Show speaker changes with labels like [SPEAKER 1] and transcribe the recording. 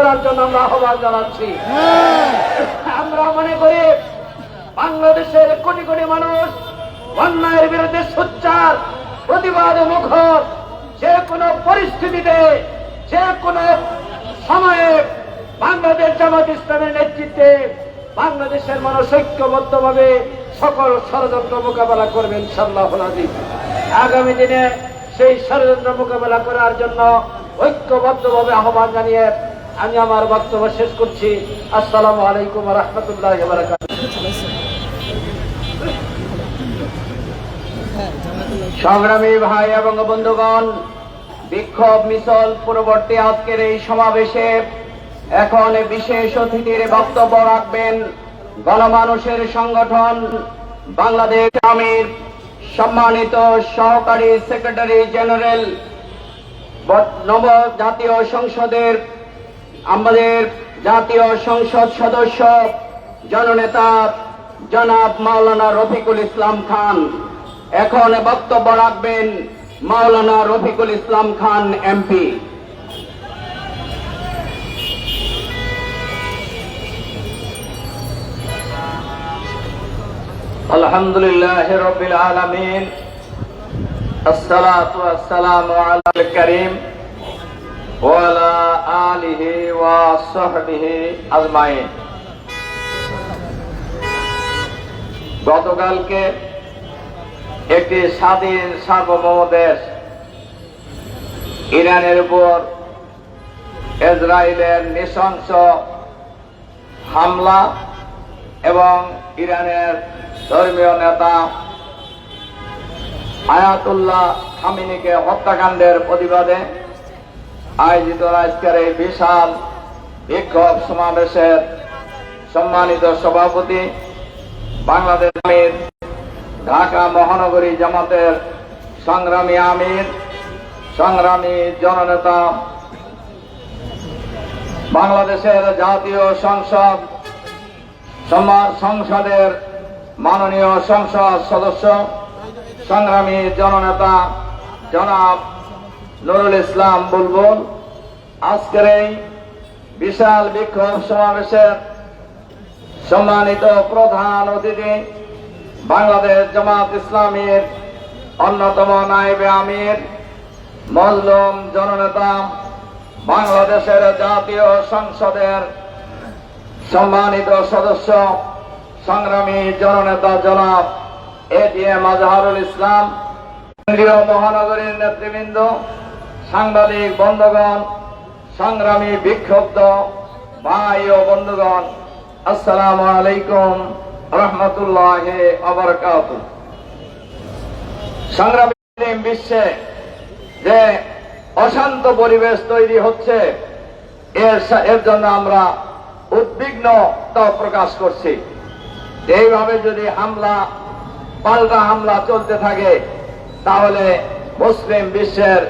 [SPEAKER 1] করার জন্য আমরা আহ্বান জানাচ্ছি। আমরা মনে করি বাংলাদেশের কোটি কোটি মানুষ অন্যায়ের বিরুদ্ধে সোচ্চার প্রতিবাদ মুখর, যে কোনো পরিস্থিতিতে যে কোনো সময়ে বাংলাদেশ জামাত ইসলামের নেতৃত্বে বাংলাদেশের মানুষ ঐক্যবদ্ধভাবে সকল ষড়যন্ত্র মোকাবেলা করবে ইনশাআল্লাহ। আগামী দিনে সেই ষড়যন্ত্র মোকাবেলা করার জন্য ঐক্যবদ্ধভাবে আহ্বান জানিয়ে আমি আমার বক্তব্য শেষ করছি। আসসালামু আলাইকুম ওয়া রাহমাতুল্লাহি ওয়া বারাকাতুহু। সংগ্রামী ভাই এবং বন্ধুগণ, বিক্ষোভ মিছিল পূর্ববর্তী আজকের এই সমাবেশে এখন বিশেষ অতিথির বক্তব্য রাখবেন গণমানুষের সংগঠন বাংলাদেশ আমির সম্মানিত সহকারী সেক্রেটারি জেনারেল নব জাতীয় সংসদের আমাদের জাতীয় সংসদ সদস্য জননেতা জনাব মাওলানা রফিকুল ইসলাম খান। এখন বক্তব্য রাখবেন মাওলানা রফিকুল ইসলাম খান এমপি। আলহামদুলিল্লাহ রাব্বিল আলামিন, আসসালাতু ওয়াসসালামু আলাল কারীম ওয়া আলা আলিহি ওয়া সাহবিহি আজমাইন। গতকালকে একটি স্বাধীন সার্বভৌম দেশ ইরানের উপর ইসরায়েলের নৃশংস হামলা এবং ইরানের ধর্মীয় নেতা আয়াতুল্লাহ খামেনিকে হত্যাকাণ্ডের প্রতিবাদে আয়োজিত আজকের এই বিশাল বিক্ষোভ সমাবেশের সম্মানিত সভাপতি বাংলাদেশের ঢাকা মহানগরী জামাতের সংগ্রামী আমির, সংগ্রামী জননেতা, বাংলাদেশের জাতীয় সংসদের মাননীয় সংসদ সদস্য, সংগ্রামী জননেতা জনাব নুরুল ইসলাম বুলবুল, আজকের এই বিশাল বিক্ষোভ সমাবেশের সম্মানিত প্রধান অতিথি বাংলাদেশ জামাত ইসলামীর অন্যতম নায়েবে আমির, মজলুম জননেতা, বাংলাদেশের জাতীয় সংসদের সম্মানিত সদস্য, সংগ্রামী জননেতা জনাব এটিএম আজহারুল ইসলাম, কেন্দ্রীয় মহানগরীর নেতৃবৃন্দ, সাংবাদিক বন্ধুগণ, সংগ্রামী বিক্ষুব্ধ ভাই ও বন্ধুগণ, আসসালামু আলাইকুম রহমতুল্লাহি ওয়া বারাকাতুহু। সংগ্রামী বিশ্বে যে অশান্ত পরিবেশ তৈরি হচ্ছে এর জন্য আমরা উদ্বিগ্নতা প্রকাশ করছি। এইভাবে যদি পাল্টা হামলা চলতে থাকে তাহলে মুসলিম বিশ্বের